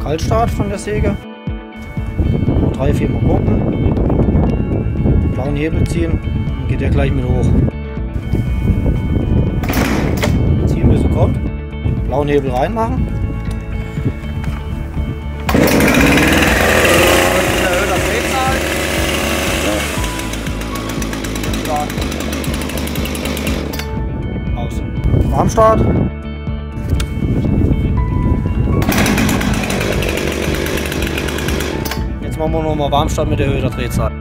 Kaltstart von der Säge. 3-4 Mal gucken. Blauen Hebel ziehen, dann geht er gleich mit hoch. Ziehen bis er kommt. Blauen Hebel reinmachen. Aus. Warmstart. Jetzt machen wir nochmal Warmstart mit erhöhter Drehzahl.